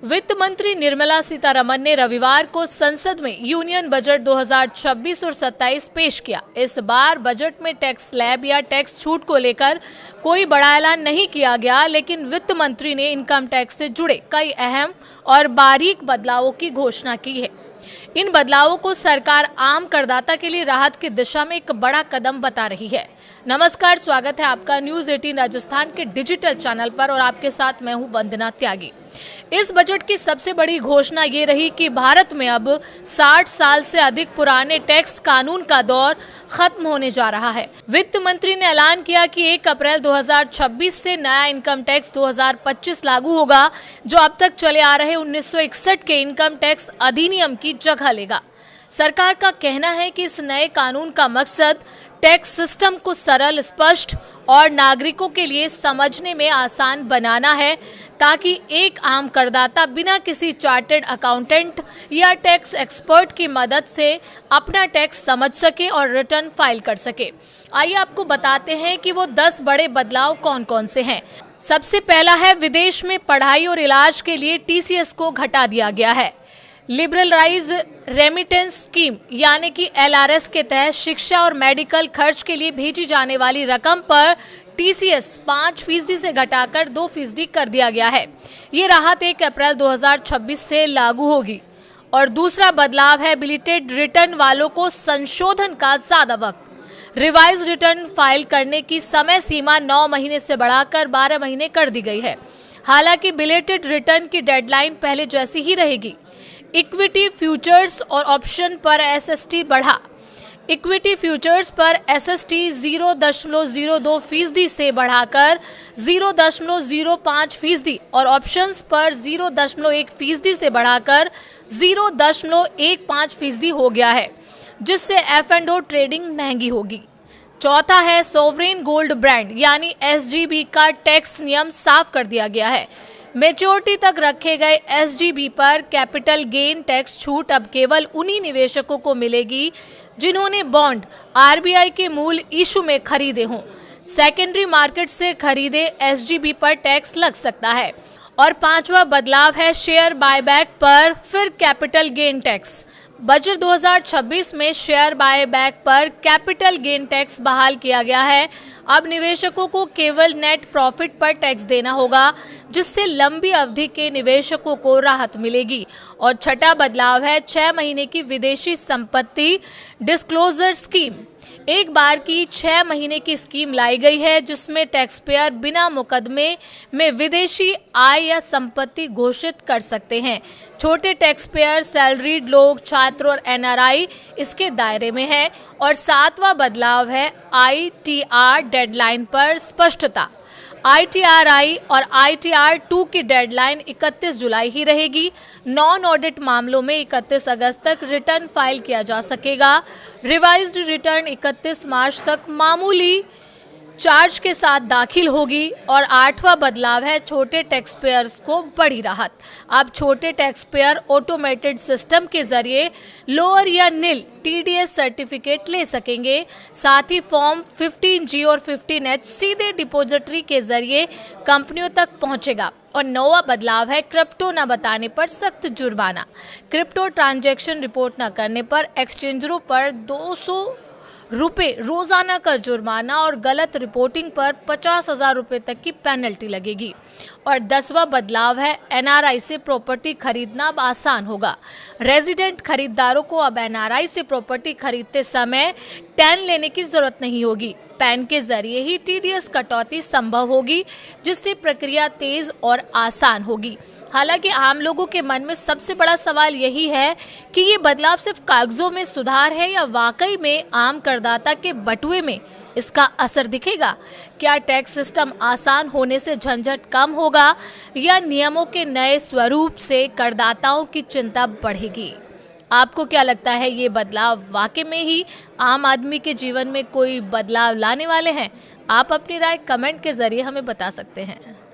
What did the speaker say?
वित्त मंत्री निर्मला सीतारमण ने रविवार को संसद में यूनियन बजट 2026 और 27 पेश किया। इस बार बजट में टैक्स स्लैब या टैक्स छूट को लेकर कोई बड़ा ऐलान नहीं किया गया, लेकिन वित्त मंत्री ने इनकम टैक्स से जुड़े कई अहम और बारीक बदलावों की घोषणा की है। इन बदलावों को सरकार आम करदाता के लिए राहत की दिशा में एक बड़ा कदम बता रही है। नमस्कार, स्वागत है आपका न्यूज 18 राजस्थान के डिजिटल चैनल पर और आपके साथ मैं हूं वंदना त्यागी। इस बजट की सबसे बड़ी घोषणा ये रही कि भारत में अब 60 साल से अधिक पुराने टैक्स कानून का दौर खत्म होने जा रहा है। वित्त मंत्री ने ऐलान किया कि 1 अप्रैल 2026 से नया इनकम टैक्स 2025 लागू होगा, जो अब तक चले आ रहे 1961 के इनकम टैक्स अधिनियम की जगह लेगा। सरकार का कहना है कि इस नए कानून का मकसद टैक्स सिस्टम को सरल, स्पष्ट और नागरिकों के लिए समझने में आसान बनाना है, ताकि एक आम करदाता बिना किसी चार्टर्ड अकाउंटेंट या टैक्स एक्सपर्ट की मदद से अपना टैक्स समझ सके और रिटर्न फाइल कर सके। आइए आपको बताते हैं कि वो 10 बड़े बदलाव कौन कौन से हैं। सबसे पहला है, विदेश में पढ़ाई और इलाज के लिए TCS को घटा दिया गया है। लिबरलाइज रेमिटेंस स्कीम यानी कि LRS के तहत शिक्षा और मेडिकल खर्च के लिए भेजी जाने वाली रकम पर TCS 5% से घटाकर 2% कर दिया गया है। ये राहत 1 अप्रैल 2026 से लागू होगी। और दूसरा बदलाव है, बिलेटेड रिटर्न वालों को संशोधन का ज्यादा वक्त। रिवाइज रिटर्न फाइल करने की समय सीमा 9 महीने से बढ़ाकर 12 महीने कर दी गई है। हालांकि बिलेटेड रिटर्न की डेडलाइन पहले जैसी ही रहेगी। इक्विटी फ्यूचर्स और ऑप्शन पर SST बढ़ा। इक्विटी फ्यूचर्स पर SST 0.02% से बढ़ाकर 0.05% और ऑप्शंस पर 0.1% से बढ़ाकर 0.15% हो गया है, जिससे F&O ट्रेडिंग महंगी होगी। चौथा है, सोवरेन गोल्ड ब्रांड यानी SGB का टैक्स नियम साफ कर दिया गया है। मैच्योरिटी तक रखे गए SGB पर कैपिटल गेन टैक्स छूट अब केवल उन्हीं निवेशकों को मिलेगी जिन्होंने बॉन्ड RBI के मूल इशू में खरीदे हों। सेकेंडरी मार्केट से खरीदे SGB पर टैक्स लग सकता है। और पांचवा बदलाव है, शेयर बायबैक पर फिर कैपिटल गेन टैक्स। बजट 2026 में शेयर बायबैक पर कैपिटल गेन टैक्स बहाल किया गया है। अब निवेशकों को केवल नेट प्रॉफिट पर टैक्स देना होगा, जिससे लंबी अवधि के निवेशकों को राहत मिलेगी। और छठा बदलाव है, 6 महीने की विदेशी संपत्ति डिस्क्लोजर स्कीम। एक बार की 6 महीने की स्कीम लाई गई है, जिसमें टैक्स पेयर बिना मुकदमे में विदेशी आय या संपत्ति घोषित कर सकते हैं। छोटे टैक्स पेयर, सैलरीड लोग, छात्र और NRI इसके दायरे में है। और 7वां बदलाव है, ITR डेडलाइन पर स्पष्टता। ITR-I और ITR-2 की डेडलाइन 31 जुलाई ही रहेगी। नॉन ऑडिट मामलों में 31 अगस्त तक रिटर्न फाइल किया जा सकेगा। रिवाइज्ड रिटर्न 31 मार्च तक मामूली चार्ज के साथ दाखिल होगी। और 8वां बदलाव है, छोटे टैक्स पेयर्स को बड़ी राहत। अब छोटे टैक्स पेयर ऑटोमेटेड सिस्टम के जरिए लोअर या नील TDS सर्टिफिकेट ले सकेंगे। साथ ही फॉर्म 15G और 15H सीधे डिपोजिटरी के जरिए कंपनियों तक पहुंचेगा। और 9वां बदलाव है, क्रिप्टो न बताने पर सख्त जुर्माना। क्रिप्टो ट्रांजैक्शन रिपोर्ट न करने पर एक्सचेंजरों पर 200 रुपये रोजाना का जुर्माना और गलत रिपोर्टिंग पर 50,000 रुपये तक की पेनल्टी लगेगी। और 10वां बदलाव है, NRI से प्रॉपर्टी खरीदना अब आसान होगा। रेजिडेंट खरीदारों को अब NRI से प्रॉपर्टी खरीदते समय टैन लेने की जरूरत नहीं होगी। पैन के जरिए ही TDS कटौती संभव होगी, जिससे प्रक्रिया तेज और आसान होगी। हालांकि आम लोगों के मन में सबसे बड़ा सवाल यही है कि ये बदलाव सिर्फ कागजों में सुधार है या वाकई में आम करदाता के बटुए में इसका असर दिखेगा। क्या टैक्स सिस्टम आसान होने से झंझट कम होगा या नियमों के नए स्वरूप से करदाताओं की चिंता बढ़ेगी? आपको क्या लगता है, ये बदलाव वाकई में ही आम आदमी के जीवन में कोई बदलाव लाने वाले हैं? आप अपनी राय कमेंट के जरिए हमें बता सकते हैं।